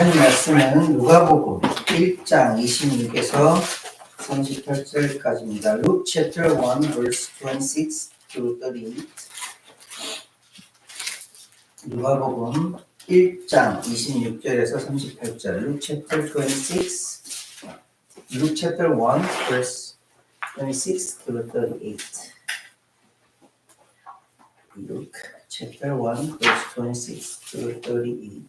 말씀은 누가복음 1장 26에서 38절까지입니다. Luke chapter 1 verse 26 to 38. 누가복음 1장 26절에서 38절. Luke chapter 26. Luke chapter 1 verse 26 to 38. Luke chapter 1 verse 26 to 38.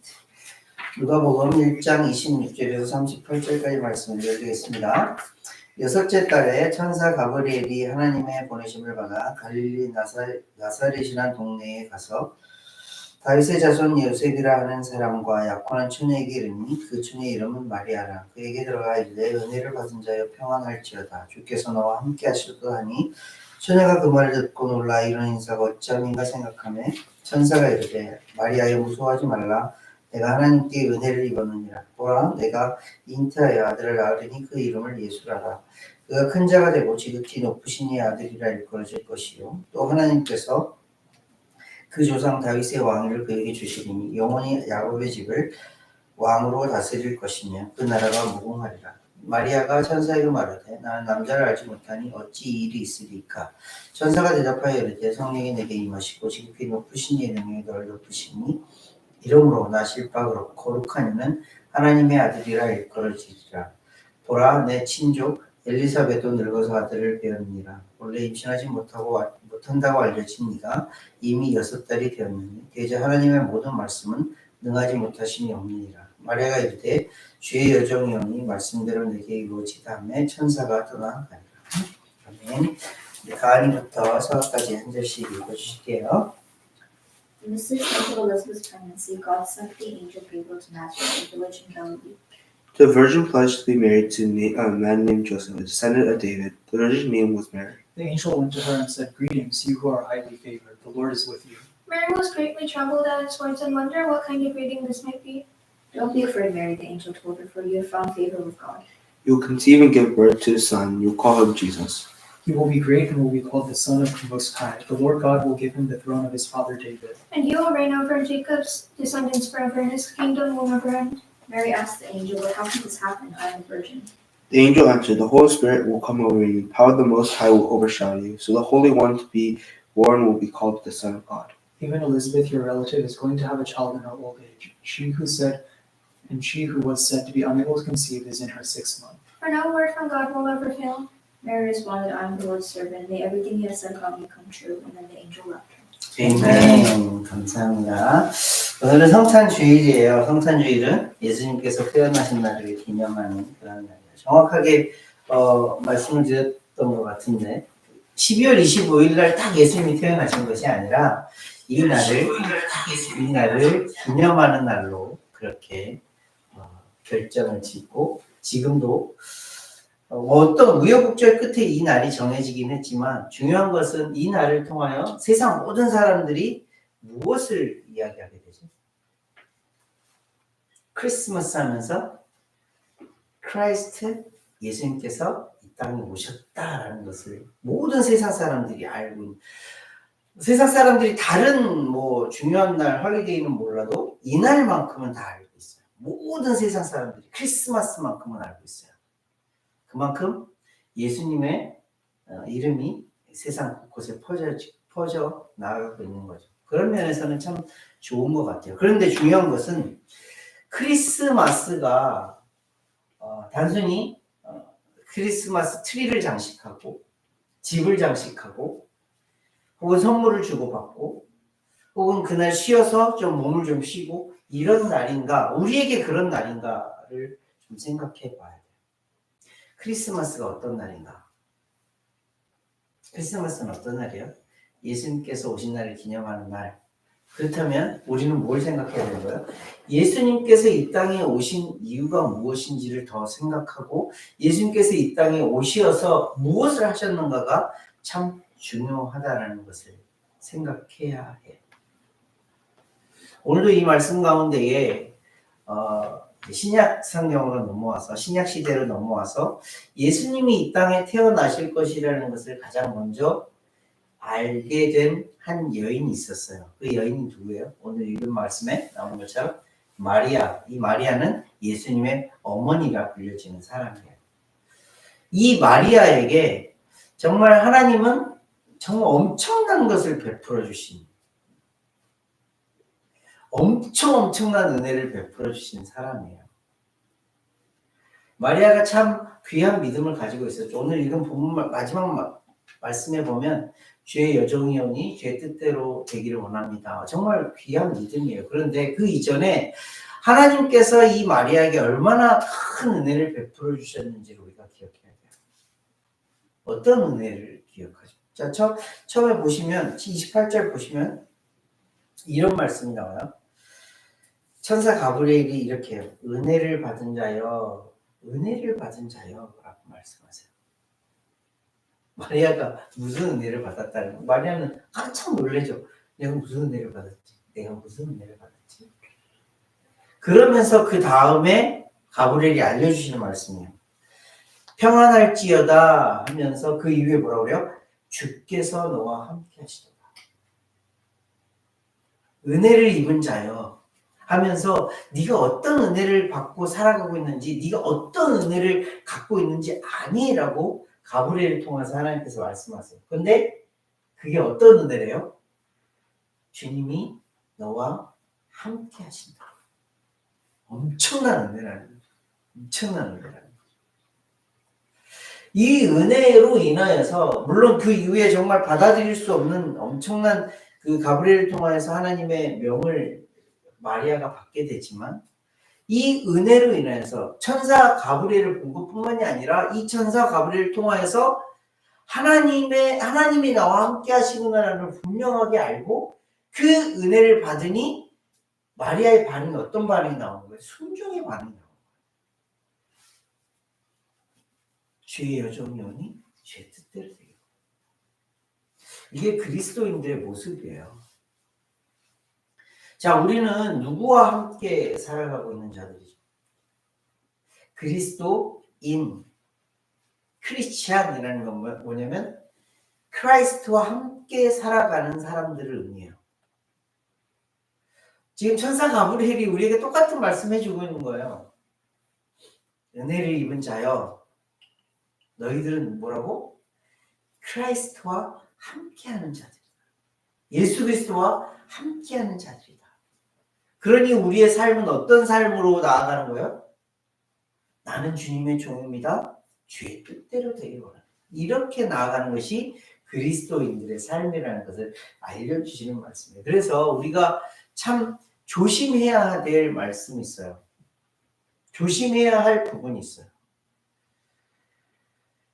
누가복음 1장 26절에서 38절까지 말씀을 읽겠습니다. 여섯째 달에 천사 가브리엘이 하나님의 보내심을 받아 갈릴리 나사렛이라는 동네에 가서 다윗의 자손 요셉이라 하는 사람과 약혼한 처녀에게 이르니 그 처녀의 이름은 마리아라. 그에게 들어가 이르되 은혜를 받은 자여 평안할지어다. 주께서 너와 함께 하실까 하니 처녀가 그 말을 듣고 놀라 이런 인사가 어찌함인가 생각하며 천사가 이르되 마리아여 무서워하지 말라. 내가 하나님께 은혜를 입었느니라. 보라 내가 잉태하여 아들을 낳으리니 그 이름을 예수라라. 그가 큰 자가 되고 지극히 높으신 이의 아들이라 일컬어질 것이요 또 하나님께서 그 조상 다윗의 왕위를 그에게 주시리니 영원히 야곱의 집을 왕으로 다스릴 것이며 그 나라가 무궁하리라. 마리아가 천사에게 말하되 나는 남자를 알지 못하니 어찌 이 일이 있으리까. 천사가 대답하여 이르되 성령이 내게 임하시고 지극히 높으신 이의 능력이 너를 덮으시니 이러므로 나실 바 거룩한 이는 하나님의 아들이라 일컬어지리라. 보라 내 친족 엘리사벳도 늙어서 아들을 배었느니라. 원래 임신하지 못한다고 알려진 이가 이미 6달이 되었느니 대저 하나님의 모든 말씀은 능하지 못하심이 없느니라. 마리아가 이르되 주의 여정이오니 말씀대로 내게 이루어지다 하며 천사가 떠나가니라. 아멘. 가은이부터 서까지 한 절씩 읽어주실게요. In the 6th month of Elizabeth's pregnancy, God sent the angel Gabriel to Nazareth, a village in Galilee. The virgin pledged to be married to a man named Joseph, a descendant of David. The virgin's name was Mary. The angel went to her and said, "Greetings, you who are highly favored. The Lord is with you." Mary was greatly troubled at his words and wondered what kind of greeting this might be. Don't be afraid, Mary, the angel told her, for you have found favor with God. You will conceive and give birth to a son. You will call him Jesus. He will be great and will be called the Son of the Most High. The Lord God will give him the throne of his father David. And he will reign over Jacob's descendants forever, and his kingdom will never end. Mary asked the angel, "But how can this happen? I am a virgin." The angel answered, The Holy Spirit will come over you. The power of the Most High will overshadow you. So the Holy One to be born will be called the Son of God. Even Elizabeth, your relative, is going to have a child in her old age. She who was said to be unable to conceive is in her 6th month. For no word from God will ever fail. Mary responded, "I am the Lord's servant. May everything you have said about me come true." And then the angel left her. 아멘. 감사합니다. 오늘은 성탄주일이에요. 성탄주일은 예수님께서 태어나신 날을 기념하는 그런 날이에요. 정확하게 말씀을 드렸던 것 같은데 12월 25일 날 딱 예수님이 태어나신 것이 아니라 이 날을 기념하는 날로 그렇게 결정을 짓고 지금도 어떤 우여곡절 끝에 이 날이 정해지긴 했지만 중요한 것은 이 날을 통하여 세상 모든 사람들이 무엇을 이야기하게 되죠? 크리스마스 하면서 크라이스트 예수님께서 이 땅에 오셨다라는 것을 모든 세상 사람들이 알고 있는, 세상 사람들이 다른 중요한 날 헐리데이는 몰라도 이 날만큼은 다 알고 있어요. 모든 세상 사람들이 크리스마스만큼은 알고 있어요. 그만큼 예수님의 이름이 세상 곳곳에 퍼져 나가고 있는 거죠. 그런 면에서는 참 좋은 것 같아요. 그런데 중요한 것은 크리스마스가 단순히 크리스마스 트리를 장식하고 집을 장식하고 혹은 선물을 주고받고 혹은 그날 쉬어서 좀 몸을 좀 쉬고 이런 날인가, 우리에게 그런 날인가를 좀 생각해 봐야 돼요. 크리스마스가 어떤 날인가? 크리스마스는 어떤 날이에요? 예수님께서 오신 날을 기념하는 날. 그렇다면 우리는 뭘 생각해야 되는 거예요? 예수님께서 이 땅에 오신 이유가 무엇인지를 더 생각하고 예수님께서 이 땅에 오셔서 무엇을 하셨는가가 참 중요하다는 것을 생각해야 해요. 오늘도 이 말씀 가운데에 신약 성경으로 넘어와서 신약 시대로 넘어와서 예수님이 이 땅에 태어나실 것이라는 것을 가장 먼저 알게 된 한 여인이 있었어요. 그 여인이 누구예요? 오늘 읽은 말씀에 나온 것처럼 마리아, 이 마리아는 예수님의 어머니라 불려지는 사람이에요. 이 마리아에게 정말 하나님은 정말 엄청난 것을 베풀어 주신, 엄청난 은혜를 베풀어 주신 사람이에요. 마리아가 참 귀한 믿음을 가지고 있었죠. 오늘 읽은 본문 마지막 말씀에 보면 주의 여종이 오니 주의 뜻대로 되기를 원합니다. 정말 귀한 믿음이에요. 그런데 그 이전에 하나님께서 이 마리아에게 얼마나 큰 은혜를 베풀어 주셨는지를 우리가 기억해야 돼요. 어떤 은혜를 기억하죠? 자, 처음에 보시면 28절 보시면 이런 말씀이 나와요. 천사 가브리엘이 이렇게 해요. 은혜를 받은 자여 라고 말씀하세요. 마리아가 무슨 은혜를 받았다는 거. 마리아는 깜짝 놀래죠. 내가 무슨 은혜를 받았지? 그러면서 그 다음에 가브리엘이 알려주시는 말씀이에요. 평안할지어다 하면서 그 이후에 뭐라고 그래요? 주께서 너와 함께 하시도다. 은혜를 입은 자여 하면서 네가 어떤 은혜를 받고 살아가고 있는지, 네가 어떤 은혜를 갖고 있는지 아니라고 가브리엘을 통해서 하나님께서 말씀하세요. 그런데 그게 어떤 은혜래요? 주님이 너와 함께 하신다. 엄청난 은혜라는 거죠. 엄청난 은혜라는 거죠. 이 은혜로 인하여서 물론 그 이후에 정말 받아들일 수 없는 엄청난 그 가브리엘을 통해서 하나님의 명을 마리아가 받게 되지만 이 은혜로 인해서 천사 가브리엘을 본 것뿐만이 아니라 이 천사 가브리엘을 통하여서 하나님이 나와 함께 하시구나라는 걸 분명하게 알고 그 은혜를 받으니 마리아의 반응이 어떤 반응이 나오는 거예요? 순종의 반응이 나오는 거예요. 주의 여종이 오니 주의 뜻대로 되게. 이게 그리스도인들의 모습이에요. 자, 우리는 누구와 함께 살아가고 있는 자들이죠? 그리스도인, 크리스찬이라는 건 뭐냐면 크라이스트와 함께 살아가는 사람들을 의미해요. 지금 천사 가브리엘이 우리에게 똑같은 말씀 해주고 있는 거예요. 은혜를 입은 자여, 너희들은 뭐라고? 크라이스트와 함께하는 자들이다. 예수 그리스도와 함께하는 자들이다. 그러니 우리의 삶은 어떤 삶으로 나아가는 거예요? 나는 주님의 종입니다. 주의 뜻대로 되길 원합니다. 이렇게 나아가는 것이 그리스도인들의 삶이라는 것을 알려주시는 말씀이에요. 그래서 우리가 참 조심해야 될 말씀이 있어요. 조심해야 할 부분이 있어요.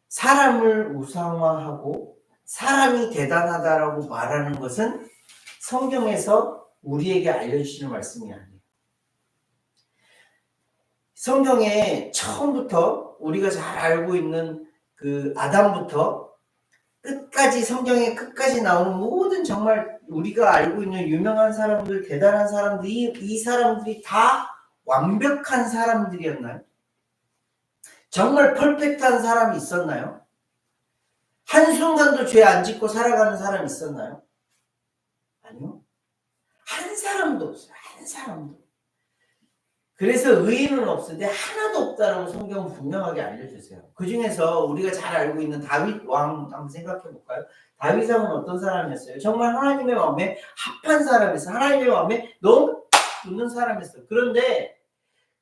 사람을 우상화하고 사람이 대단하다라고 말하는 것은 성경에서 우리에게 알려주시는 말씀이 아니에요. 성경에 처음부터 우리가 잘 알고 있는 그 아담부터 끝까지 성경에 끝까지 나오는 모든 정말 우리가 알고 있는 유명한 사람들, 대단한 사람들이 이 사람들이 다 완벽한 사람들이었나요? 정말 퍼펙트한 사람이 있었나요? 한순간도 죄 안 짓고 살아가는 사람이 있었나요? 아니요. 한 사람도 없어요. 한 사람도. 그래서 의인은 없는데 하나도 없다라고 성경은 분명하게 알려주세요. 그 중에서 우리가 잘 알고 있는 다윗 왕 한번 생각해 볼까요? 다윗 왕은 어떤 사람이었어요? 정말 하나님의 마음에 합한 사람이었어요. 하나님의 마음에 너무 붙는 사람이었어요. 그런데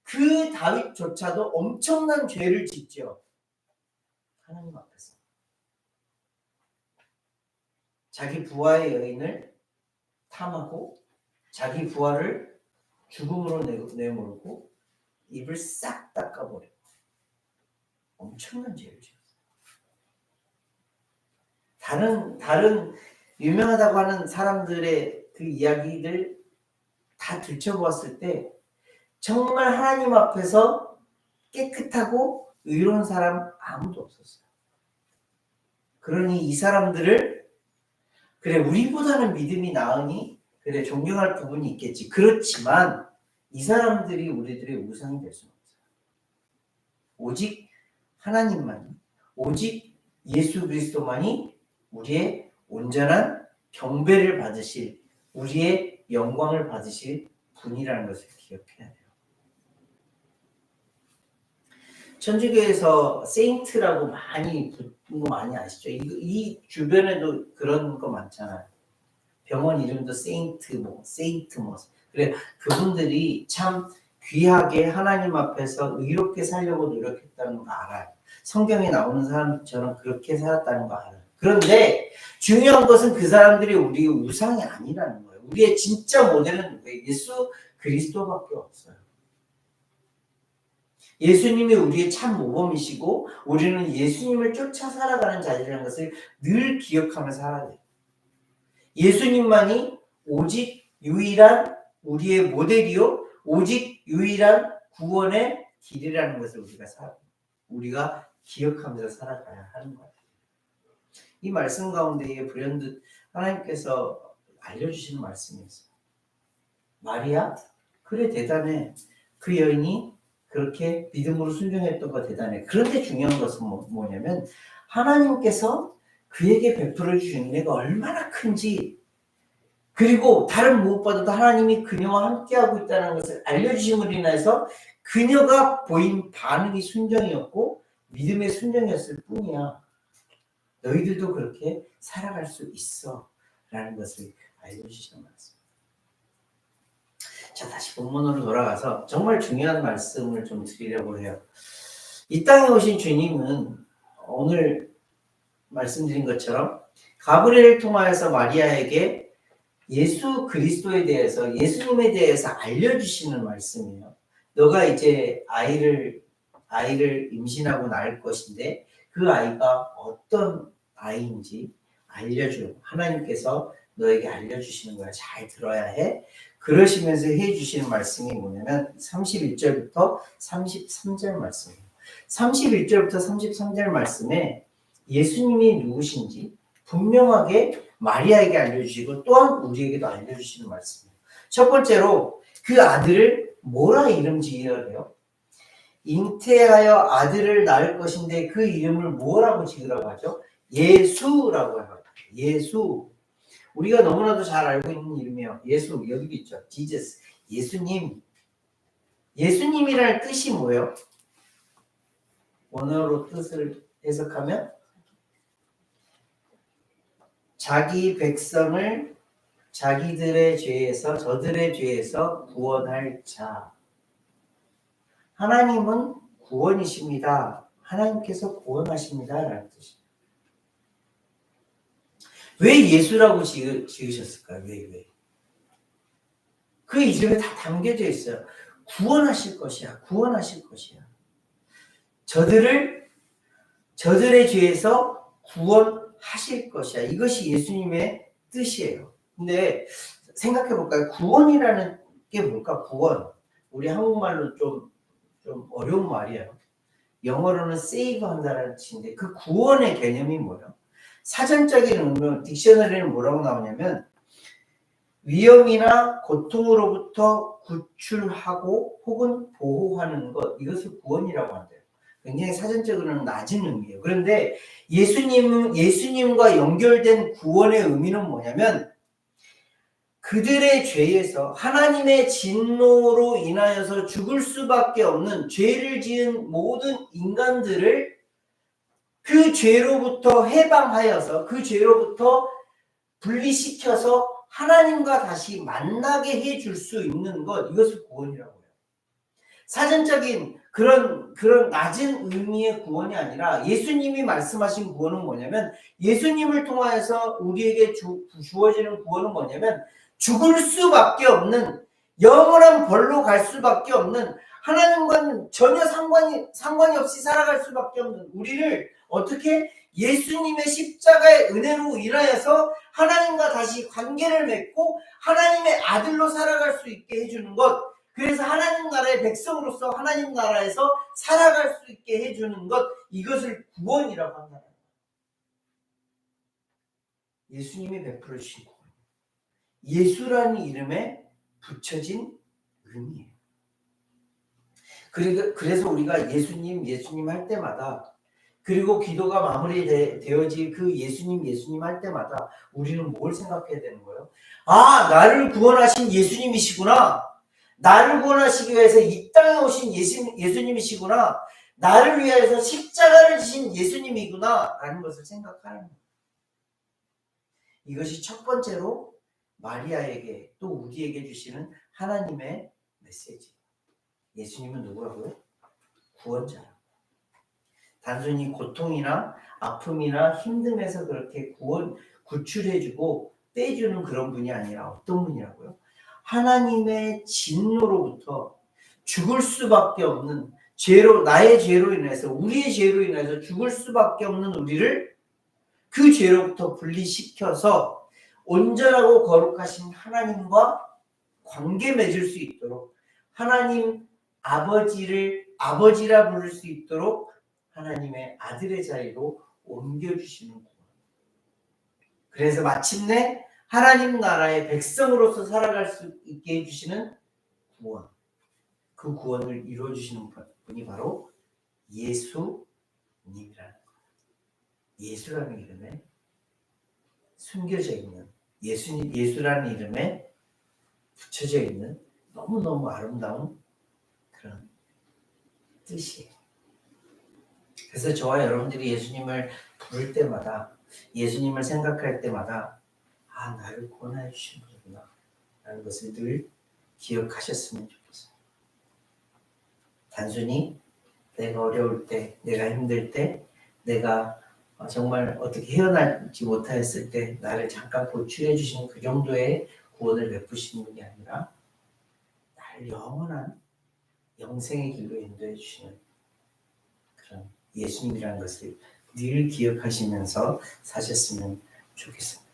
그 다윗조차도 엄청난 죄를 짓죠. 하나님 앞에서. 자기 부하의 여인을 탐하고 자기 부하를 죽음으로 내몰고 입을 싹 닦아버리고 엄청난 죄를 지었어요. 다른 유명하다고 하는 사람들의 그 이야기를 다 들춰보았을 때 정말 하나님 앞에서 깨끗하고 의로운 사람 아무도 없었어요. 그러니 이 사람들을 그래 우리보다는 믿음이 나으니 그래 존경할 부분이 있겠지. 그렇지만 이 사람들이 우리들의 우상이 될 수는 없어요. 오직 하나님만이, 오직 예수 그리스도만이 우리의 온전한 경배를 받으실, 우리의 영광을 받으실 분이라는 것을 기억해야 돼요. 천주교에서 세인트라고 많이 붙는 거 많이 아시죠? 이 주변에도 그런 거 많잖아요. 병원 이름도 세인트 뭐. 그래 그분들이 참 귀하게 하나님 앞에서 의롭게 살려고 노력했다는 거 알아요. 성경에 나오는 사람처럼 그렇게 살았다는 거 알아요. 그런데 중요한 것은 그 사람들이 우리의 우상이 아니라는 거예요. 우리의 진짜 모델은 누구예요? 예수 그리스도밖에 없어요. 예수님이 우리의 참 모범이시고 우리는 예수님을 쫓아 살아가는 자들이라는 것을 늘 기억하며 살아야 돼요. 예수님만이 오직 유일한 우리의 모델이요 오직 유일한 구원의 길이라는 것을 우리가 기억하면서 살아가야 하는 거예요. 이 말씀 가운데에 불현듯 하나님께서 알려주시는 말씀이었어요. 마리아? 그래 대단해. 그 여인이 그렇게 믿음으로 순종했던 거 대단해. 그런데 중요한 것은 뭐냐면 하나님께서 그에게 베풀어 주신 은혜가 얼마나 큰지 그리고 다른 무엇보다도 하나님이 그녀와 함께하고 있다는 것을 알려주심으로 인해서 그녀가 보인 반응이 순종이었고 믿음의 순종이었을 뿐이야. 너희들도 그렇게 살아갈 수 있어 라는 것을 알려주시는 말씀. 자, 다시 본문으로 돌아가서 정말 중요한 말씀을 좀 드리려고 해요. 이 땅에 오신 주님은 오늘 말씀드린 것처럼 가브리엘을 통하여서 마리아에게 예수 그리스도에 대해서 예수님에 대해서 알려주시는 말씀이에요. 너가 이제 아이를 임신하고 낳을 것인데 그 아이가 어떤 아이인지 알려주고 하나님께서 너에게 알려주시는 거야. 잘 들어야 해. 그러시면서 해주시는 말씀이 뭐냐면 31절부터 33절 말씀이에요. 31절부터 33절 말씀에 예수님이 누구신지 분명하게 마리아에게 알려주시고 또한 우리에게도 알려주시는 말씀이에요. 첫 번째로 그 아들을 뭐라 이름 지으라 해요? 잉태하여 아들을 낳을 것인데 그 이름을 뭐라고 지으라고 하죠? 예수라고 해요. 예수. 우리가 너무나도 잘 알고 있는 이름이에요. 예수. 여기도 있죠. Jesus. 예수님. 예수님이라는 뜻이 뭐예요? 원어로 뜻을 해석하면 자기 백성을 자기들의 죄에서 저들의 죄에서 구원할 자. 하나님은 구원이십니다. 하나님께서 구원하십니다. 라는 뜻이에요. 왜 예수라고 지으셨을까요? 왜? 그 이름에 다 담겨져 있어요. 구원하실 것이야. 구원하실 것이야. 저들의 죄에서 구원하실 것이야. 이것이 예수님의 뜻이에요. 근데 생각해 볼까요? 구원이라는 게 뭘까? 구원. 우리 한국말로 좀 어려운 말이에요. 영어로는 save 한다는 뜻인데 그 구원의 개념이 뭐예요? 사전적인 의미는 딕셔너리는 뭐라고 나오냐면 위험이나 고통으로부터 구출하고 혹은 보호하는 것, 이것을 구원이라고 한대요. 굉장히 사전적으로는 낮은 의미예요. 그런데 예수님과 연결된 구원의 의미는 뭐냐면 그들의 죄에서 하나님의 진노로 인하여서 죽을 수밖에 없는 죄를 지은 모든 인간들을 그 죄로부터 해방하여서 그 죄로부터 분리시켜서 하나님과 다시 만나게 해줄 수 있는 것, 이것을 구원이라고 해요. 사전적인 그런 낮은 의미의 구원이 아니라 예수님이 말씀하신 구원은 뭐냐면 예수님을 통하여서 우리에게 주어지는 구원은 뭐냐면 죽을 수밖에 없는 영원한 벌로 갈 수밖에 없는 하나님과는 전혀 상관이 없이 살아갈 수밖에 없는 우리를 어떻게 예수님의 십자가의 은혜로 인하여서 하나님과 다시 관계를 맺고 하나님의 아들로 살아갈 수 있게 해주는 것, 그래서 하나님 나라의 백성으로서 하나님 나라에서 살아갈 수 있게 해주는 것, 이것을 구원이라고 한다. 예수님이 베풀어 주신 구원, 예수라는 이름에 붙여진 의미예요. 그래서 우리가 예수님 할 때마다, 그리고 기도가 마무리되어질 그 예수님 할 때마다 우리는 뭘 생각해야 되는 거예요? 아, 나를 구원하신 예수님이시구나. 나를 구원하시기 위해서 이 땅에 오신 예수님이시구나. 나를 위해서 십자가를 지신 예수님이구나 라는 것을 생각하는 거예요. 이것이 첫 번째로 마리아에게 또 우리에게 주시는 하나님의 메시지. 예수님은 누구라고요? 구원자라고. 단순히 고통이나 아픔이나 힘듦에서 그렇게 구출해주고 떼주는 그런 분이 아니라 어떤 분이라고요? 하나님의 진노로부터 죽을 수밖에 없는 나의 죄로 인해서, 우리의 죄로 인해서 죽을 수밖에 없는 우리를 그 죄로부터 분리시켜서 온전하고 거룩하신 하나님과 관계 맺을 수 있도록, 하나님 아버지라 부를 수 있도록 하나님의 아들의 자리로 옮겨주시는 구원. 그래서 마침내 하나님 나라의 백성으로서 살아갈 수 있게 해주시는 구원. 그 구원을 이루어주시는 분이 바로 예수님이라는 거예요. 예수라는 이름에 숨겨져 있는, 예수라는 이름에 붙여져 있는 너무너무 아름다운 그런 뜻이에요. 그래서 저와 여러분들이 예수님을 부를 때마다, 예수님을 생각할 때마다 나를 구원해 주신 분이구나 라는 것을 늘 기억하셨으면 좋겠어요. 단순히 내가 어려울 때, 내가 힘들 때, 내가 정말 어떻게 헤어나지 못하였을 때 나를 잠깐 고출해 주시는 그 정도의 구원을 베푸시는 분이 아니라 나를 영원한 영생의 길로 인도해 주시는 그런 예수님이라는 것을 늘 기억하시면서 사셨으면 좋겠습니다.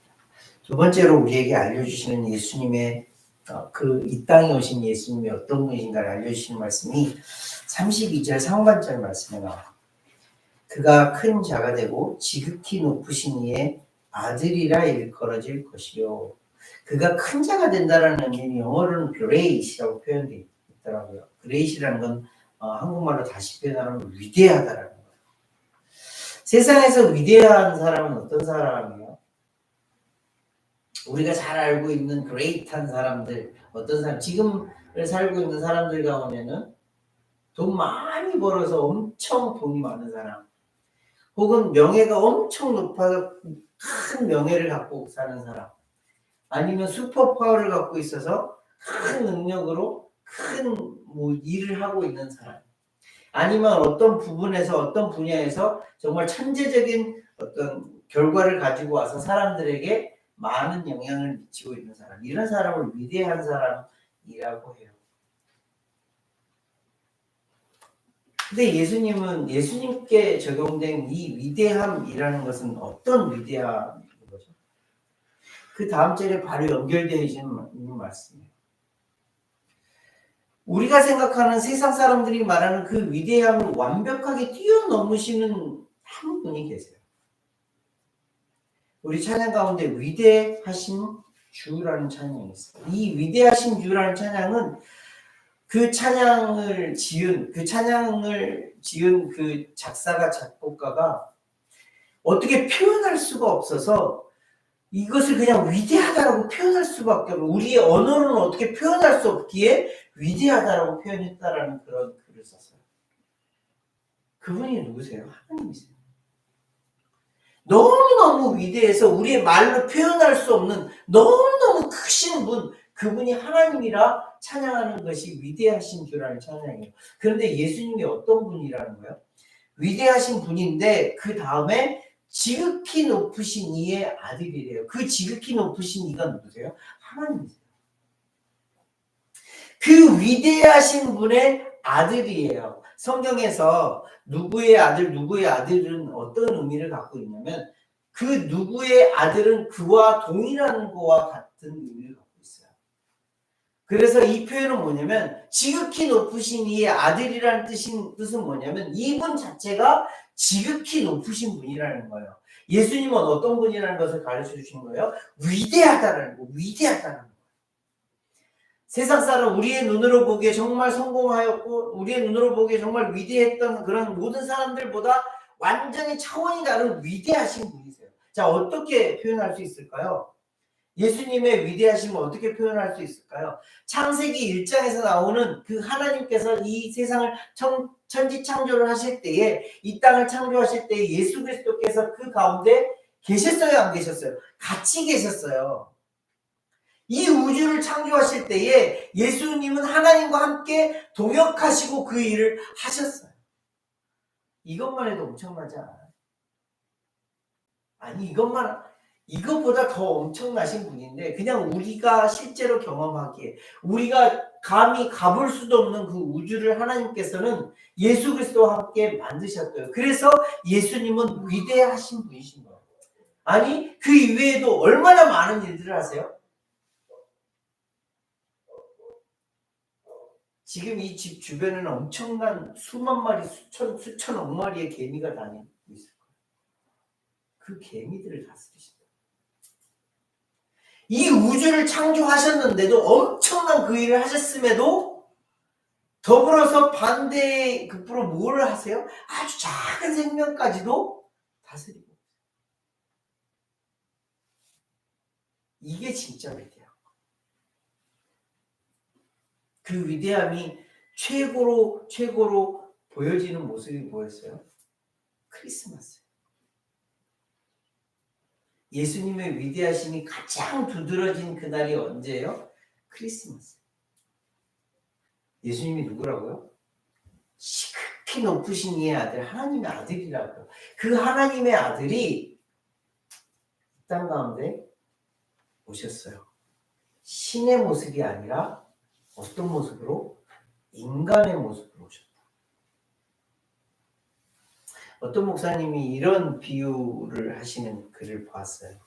두 번째로 우리에게 알려주시는 예수님의 이 땅에 오신 예수님이 어떤 분이신가를 알려주시는 말씀이 32절 상반절 말씀에 나와요. 그가 큰 자가 되고 지극히 높으신 이의 아들이라 일컬어질 것이요. 그가 큰 자가 된다라는 의미는 영어로는 great이라고 표현되어 있더라고요. great이라는 건 한국말로 다시 표현하면 위대하다라는 거예요. 세상에서 위대한 사람은 어떤 사람이에요? 우리가 잘 알고 있는 great한 사람들, 어떤 사람, 지금을 살고 있는 사람들 가운데는 돈 많이 벌어서 엄청 돈이 많은 사람, 혹은 명예가 엄청 높아서 큰 명예를 갖고 사는 사람, 아니면 슈퍼파워를 갖고 있어서 큰 능력으로 큰 일을 하고 있는 사람, 아니면 어떤 부분에서, 어떤 분야에서 정말 천재적인 어떤 결과를 가지고 와서 사람들에게 많은 영향을 미치고 있는 사람, 이런 사람을 위대한 사람이라고 해요. 근데 예수님께 적용된 이 위대함이라는 것은 어떤 위대함인 거죠? 그 다음 절에 바로 연결되어 있는 말씀이에요. 우리가 생각하는 세상 사람들이 말하는 그 위대함을 완벽하게 뛰어넘으시는 한 분이 계세요. 우리 찬양 가운데 위대하신 주라는 찬양이 있어요. 이 위대하신 주라는 찬양은 그 찬양을 지은 그 작사가, 작곡가가 어떻게 표현할 수가 없어서 이것을 그냥 위대하다라고 표현할 수밖에 없고, 우리의 언어로는 어떻게 표현할 수 없기에 위대하다라고 표현했다라는 그런 글을 썼어요. 그분이 누구세요? 하나님이세요. 너무너무 위대해서 우리의 말로 표현할 수 없는 너무너무 크신 분, 그분이 하나님이라 찬양하는 것이 위대하신 주라는 찬양이에요. 그런데 예수님이 어떤 분이라는 거예요? 위대하신 분인데 그 다음에 지극히 높으신 이의 아들이래요. 그 지극히 높으신 이가 누구세요? 하나님이세요. 그 위대하신 분의 아들이에요. 성경에서 누구의 아들은 어떤 의미를 갖고 있냐면, 그 누구의 아들은 그와 동일한 거와 같은 의미를 갖고 있어요. 그래서 이 표현은 뭐냐면, 지극히 높으신 이의 아들이라는 뜻은 뭐냐면, 이분 자체가 지극히 높으신 분이라는 거예요. 예수님은 어떤 분이라는 것을 가르쳐 주신 거예요? 위대하다는 거, 위대하다는 거. 세상 사람, 우리의 눈으로 보기에 정말 성공하였고 우리의 눈으로 보기에 정말 위대했던 그런 모든 사람들보다 완전히 차원이 다른 위대하신 분이세요. 자, 어떻게 표현할 수 있을까요? 예수님의 위대하심을 어떻게 표현할 수 있을까요? 창세기 1장에서 나오는 그 하나님께서 이 세상을 천지 창조를 하실 때에, 이 땅을 창조하실 때에 예수 그리스도께서 그 가운데 계셨어요, 안 계셨어요? 같이 계셨어요. 이 우주를 창조하실 때에 예수님은 하나님과 함께 동역하시고 그 일을 하셨어요. 이것만 해도 엄청나지 않아요? 아니, 이것보다 더 엄청나신 분인데, 그냥 우리가 실제로 경험하기에, 우리가 감히 가볼 수도 없는 그 우주를 하나님께서는 예수 그리스도와 함께 만드셨어요. 그래서 예수님은 위대하신 분이신 거예요. 아니, 그 이외에도 얼마나 많은 일들을 하세요? 지금 이 집 주변에는 엄청난 수만 마리, 수천억 마리의 개미가 다니고 있을 거예요. 그 개미들을 다스리신다. 이 우주를 창조하셨는데도, 엄청난 그 일을 하셨음에도 더불어서 반대의 극부로 뭘 하세요? 아주 작은 생명까지도 다스리고. 이게 진짜 위대해요. 그 위대함이 최고로 보여지는 모습이 뭐였어요? 크리스마스. 예수님의 위대하심이 가장 두드러진 그날이 언제예요? 크리스마스. 예수님이 누구라고요? 지극히 높으신 이의 아들, 하나님의 아들이라고요. 그 하나님의 아들이 땅 가운데 오셨어요. 신의 모습이 아니라 어떤 모습으로? 인간의 모습으로 오셨다. 어떤 목사님이 이런 비유를 하시는 글을 봤어요.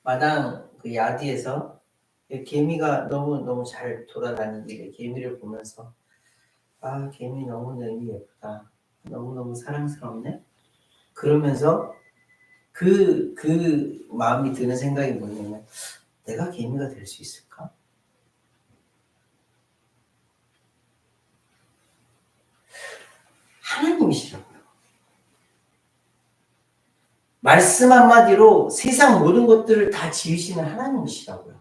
마당 그 야디에서 개미가 너무 잘 돌아다니길래 개미를 보면서, 아, 개미 너무 예쁘다. 너무 사랑스럽네. 그러면서 그 마음이 드는 생각이 뭐냐면, 내가 개미가 될 수 있을까? 하나님이시라고요. 말씀 한마디로 세상 모든 것들을 다 지으시는 하나님이시라고요.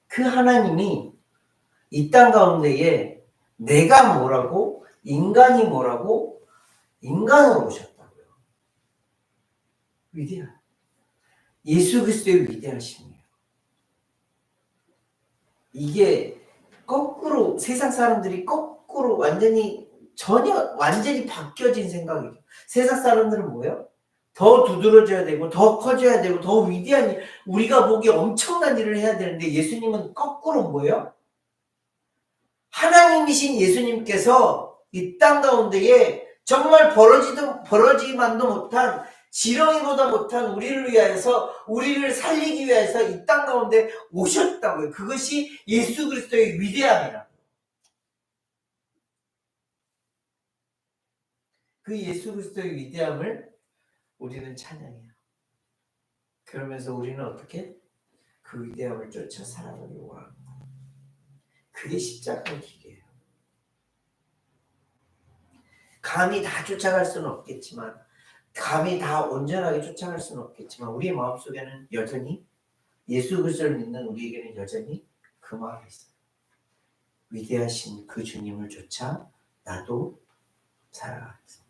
그 하나님이 이 땅 가운데에 내가 뭐라고, 인간이 뭐라고, 인간으로 오셨다고요. 위대한 예수 그리스도의 위대하심이에요. 이게 거꾸로, 세상 사람들이 거꾸로 완전히 바뀌어진 생각이죠. 세상 사람들은 뭐예요? 더 두드러져야 되고, 더 커져야 되고, 더 위대한 일, 우리가 보기 엄청난 일을 해야 되는데, 예수님은 거꾸로 뭐예요? 하나님이신 예수님께서 이 땅 가운데에 정말 벌어지만도 못한, 지렁이보다 못한 우리를 위하여서, 우리를 살리기 위해서 이 땅 가운데 오셨다고요. 그것이 예수 그리스도의 위대함이라고. 그 예수 그리스도의 위대함을 우리는 찬양해요. 그러면서 우리는 어떻게? 그 위대함을 쫓아 살아가려고 합니다. 그게 십자가의 길이에요. 감히 다 쫓아갈 수는 없겠지만, 감히 다 온전하게 쫓아갈 수는 없겠지만, 우리의 마음속에는 여전히 예수 그리스도를 믿는 우리에게는 여전히 그 마음이 있어요. 위대하신 그 주님을 쫓아 나도 살아가겠습니다.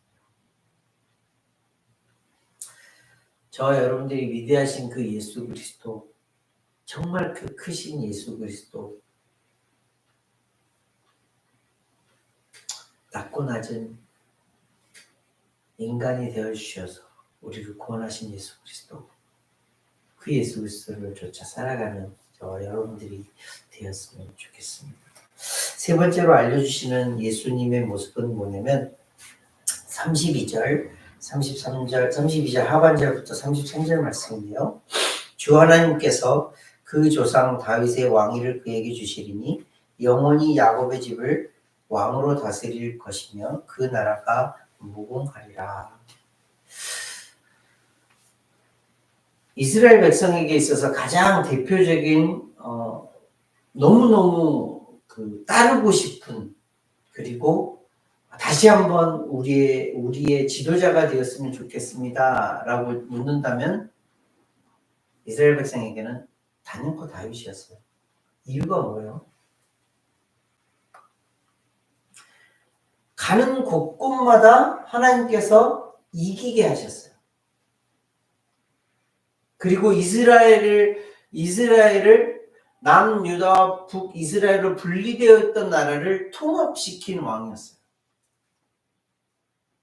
저와 여러분들이 위대하신 그 예수 그리스도, 정말 그 크신 예수 그리스도, 낮고 낮은 인간이 되어 주셔서 우리를 구원하신 예수 그리스도, 그 예수 그리스도를 쫓아 살아가는 저와 여러분들이 되었으면 좋겠습니다. 세 번째로 알려주시는 예수님의 모습은 뭐냐면 32절, 33절, 32절 하반절부터 33절 말씀인데요. 주 하나님께서 그 조상 다윗의 왕위를 그에게 주시리니 영원히 야곱의 집을 왕으로 다스릴 것이며 그 나라가 무궁하리라. 이스라엘 백성에게 있어서 가장 대표적인 너무너무 따르고 싶은, 그리고 다시 한번 우리의 지도자가 되었으면 좋겠습니다 라고 묻는다면 이스라엘 백성에게는 단연코 다윗이었어요. 이유가 뭐예요? 가는 곳곳마다 하나님께서 이기게 하셨어요. 그리고 이스라엘을 남유다와 북이스라엘로 분리되어 있던 나라를 통합시킨 왕이었어요.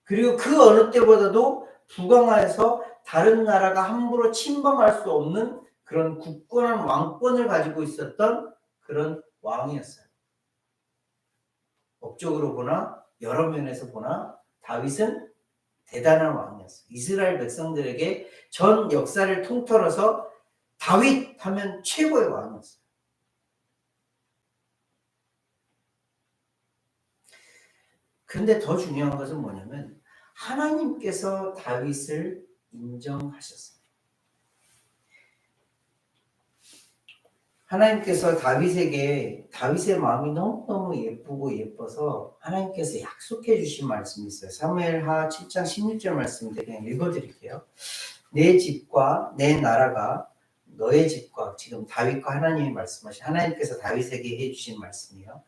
그리고 그 어느 때보다도 북왕하에서 다른 나라가 함부로 침범할 수 없는 그런 굳건한 왕권을 가지고 있었던 그런 왕이었어요. 법적으로 보나 여러 면에서 보나 다윗은 대단한 왕이었어요. 이스라엘 백성들에게 전 역사를 통틀어서 다윗 하면 최고의 왕이었어요. 근데 더 중요한 것은 뭐냐면 하나님께서 다윗을 인정하셨어요. 하나님께서 다윗의 마음이 너무너무 예쁘고 예뻐서 하나님께서 약속해 주신 말씀이 있어요. 사무엘하 7장 16절 말씀인데 그냥 읽어드릴게요. 내 집과 내 나라가 너의 집과, 지금 다윗과 하나님이 말씀하신, 하나님께서 다윗에게 해주신 말씀이에요.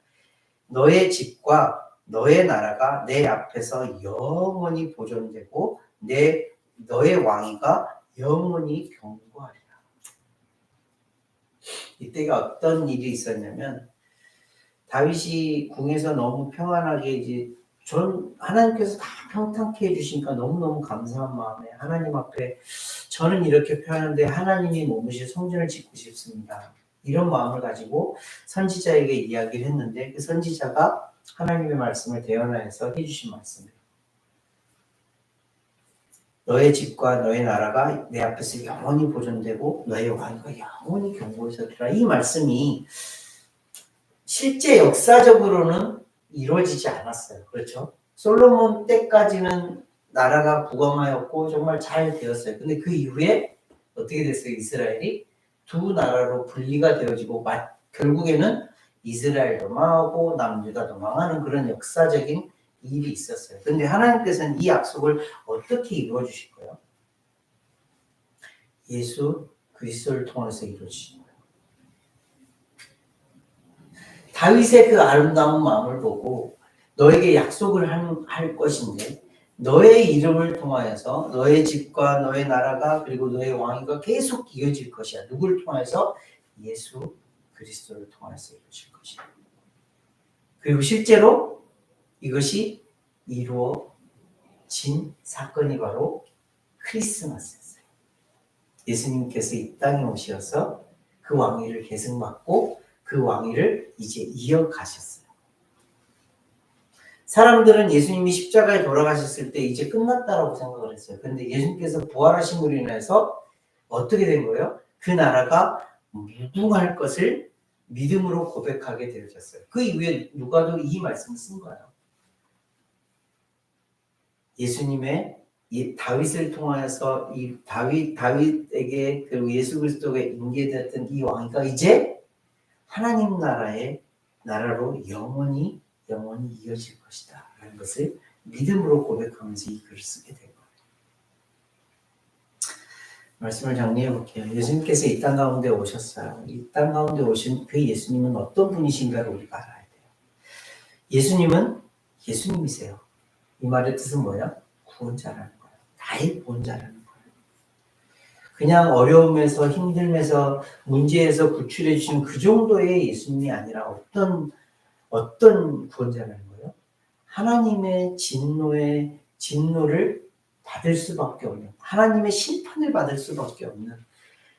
너의 집과 너의 나라가 내 앞에서 영원히 보존되고 너의 왕위가 영원히 견고하리라. 이때가 어떤 일이 있었냐면 다윗이 궁에서 너무 평안하게 이제 하나님께서 다 평탄케 해주시니까 너무너무 감사한 마음에 하나님 앞에 저는 이렇게 표현하는데 하나님이 머무실 성전을 짓고 싶습니다. 이런 마음을 가지고 선지자에게 이야기를 했는데 그 선지자가 하나님의 말씀을 대언하여서 해주신 말씀이에요. 너의 집과 너의 나라가 내 앞에서 영원히 보존되고 너의 왕위가 영원히 견고해서리라. 이 말씀이 실제 역사적으로는 이루어지지 않았어요. 그렇죠? 솔로몬 때까지는 나라가 부강하였고 정말 잘 되었어요. 근데 그 이후에 어떻게 됐어요? 이스라엘이 두 나라로 분리가 되어지고 결국에는 이스라엘도 망하고 남유다도 망하는 그런 역사적인 일이 있었어요. 근데 하나님께서는 이 약속을 어떻게 이루어 주실 거예요? 예수 그리스도를 통해서 이루어 주신 거예요. 다윗의 그 아름다운 마음을 보고 너에게 약속을 할 것인데 너의 이름을 통하여서 너의 집과 너의 나라가 그리고 너의 왕위가 계속 이어질 것이야. 누구를 통해서? 예수 그리스도를 통해서 이루어질 것이야. 그리고 실제로 이것이 이루어진 사건이 바로 크리스마스였어요. 예수님께서 이 땅에 오셔서 그 왕위를 계승받고 그 왕위를 이제 이어가셨어요. 사람들은 예수님이 십자가에 돌아가셨을 때 이제 끝났다라고 생각을 했어요. 그런데 예수님께서 부활하심으로 인해서 어떻게 된 거예요? 그 나라가 무궁할 것을 믿음으로 고백하게 되어졌어요. 그 이후에 누가도 이 말씀을 쓴 거예요. 예수님의 다윗을 통하여서 이 다윗에게 그리고 예수 그리스도가 인계되었던 이 왕위가 이제 하나님 나라로 영원히 이어질 것이다 라는 것을 믿음으로 고백하면서 이 글을 쓰게 된 거예요. 말씀을 정리해 볼게요. 예수님께서 이 땅 가운데 오셨어요. 이 땅 가운데 오신 그 예수님은 어떤 분이신가를 우리가 알아야 돼요. 예수님은 예수님이세요. 이 말의 뜻은 뭐예요? 구원자라는 거예요. 나의 구원자라는 거예요. 그냥 어려움에서 힘듦에서 문제에서 구출해 주신 그 정도의 예수님이 아니라 어떤 구원자라는 거예요? 하나님의 진노를 받을 수밖에 없는, 하나님의 심판을 받을 수밖에 없는,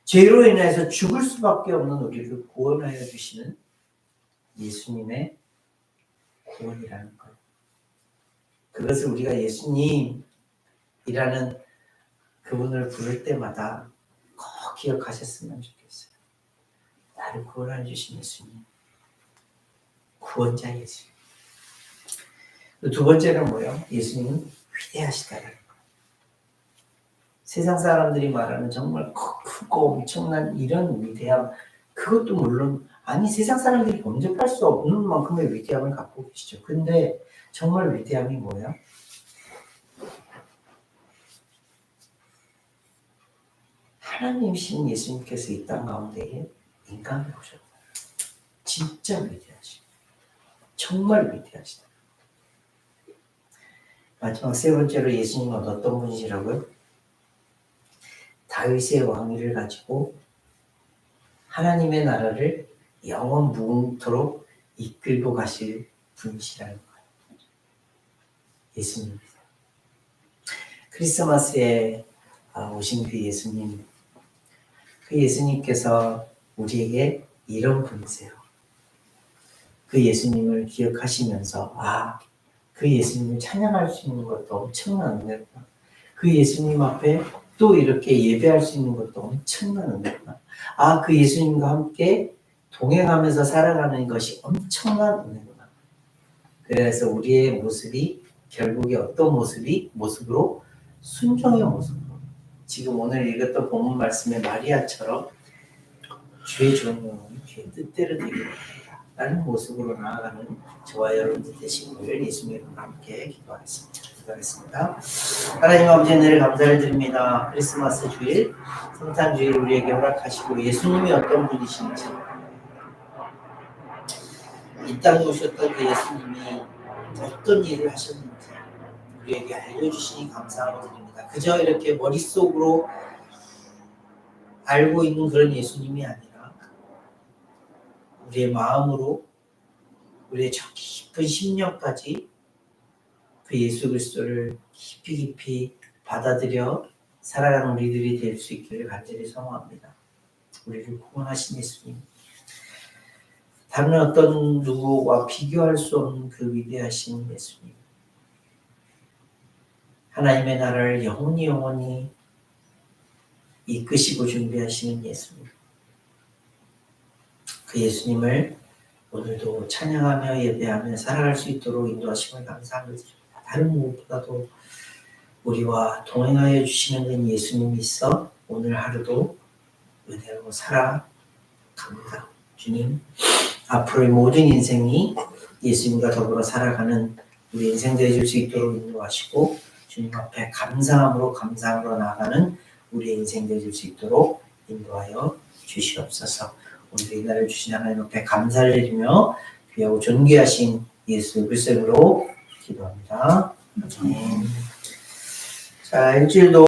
죄로 인해서 죽을 수밖에 없는 우리를 구원하여 주시는 예수님의 구원이라는 거예요. 그것을 우리가 예수님이라는 그분을 부를 때마다 꼭 기억하셨으면 좋겠어요. 나를 구원해 주신 예수님, 구원자 예수님. 두 번째는 뭐예요? 예수님은 위대하시다는 거예요. 세상 사람들이 말하는 정말 크고 엄청난 이런 위대함, 그것도 물론 세상 사람들이 범접할 수 없는 만큼의 위대함을 갖고 계시죠. 근데 정말 위대함이 뭐예요? 하나님이신 예수님께서 이 땅 가운데에 인간으로 오셨다. 진짜 위대하시다. 정말 위대하시다. 마지막 세 번째로 예수님은 어떤 분이시라고요? 다윗의 왕위를 가지고 하나님의 나라를 영원 무궁토록 이끌고 가실 분이시라는 거예요. 예수님입니다. 크리스마스에 오신 그 예수님, 그 예수님께서 우리에게 이런 분이세요. 그 예수님을 기억하시면서 그 예수님을 찬양할 수 있는 것도 엄청난 은혜구나. 그 예수님 앞에 또 이렇게 예배할 수 있는 것도 엄청난 은혜구나. 그 예수님과 함께 동행하면서 살아가는 것이 엄청난 은혜구나. 그래서 우리의 모습이 결국에 어떤 모습으로 순종의 모습으로 지금 오늘 읽었던 본문 말씀의 마리아처럼 주의 종은 주의 뜻대로 되게 합니다. 라는 모습으로 나아가는 저와 여러분들 되시기를 예수님과 함께 기도하겠습니다. 하나님 아버지 은혜를 감사를 드립니다. 크리스마스 주일, 성탄 주일 우리에게 허락하시고 예수님이 어떤 분이신지 이 땅에 오셨던 그 예수님이 어떤 일을 하셨는지 우리에게 알려주시니 감사하고 드립니다. 그저 이렇게 머릿속으로 알고 있는 그런 예수님이 아니라 우리의 마음으로 우리의 저 깊은 심령까지 그 예수 그리스도를 깊이 받아들여 살아가는 우리들이 될 수 있기를 간절히 소망합니다. 우리를 구원하신 예수님, 다른 어떤 누구와 비교할 수 없는 그 위대하신 예수님, 하나님의 나라를 영원히 이끄시고 준비하시는 예수님, 그 예수님을 오늘도 찬양하며 예배하며 살아갈 수 있도록 인도하심을 감사함을 드립니다. 다른 무엇보다도 우리와 동행하여 주시는 그 예수님이 있어 오늘 하루도 은혜로 살아갑니다. 주님, 앞으로의 모든 인생이 예수님과 더불어 살아가는 우리 인생 되어줄 수 있도록 인도하시고 주님 앞에 감사함으로 나아가는 우리의 인생 되어줄 수 있도록 인도하여 주시옵소서. 오늘 이 날을 주신 하나님 앞에 감사를 드리며 귀하고 존귀하신 예수 그리스도로 기도합니다. 자, 일주일도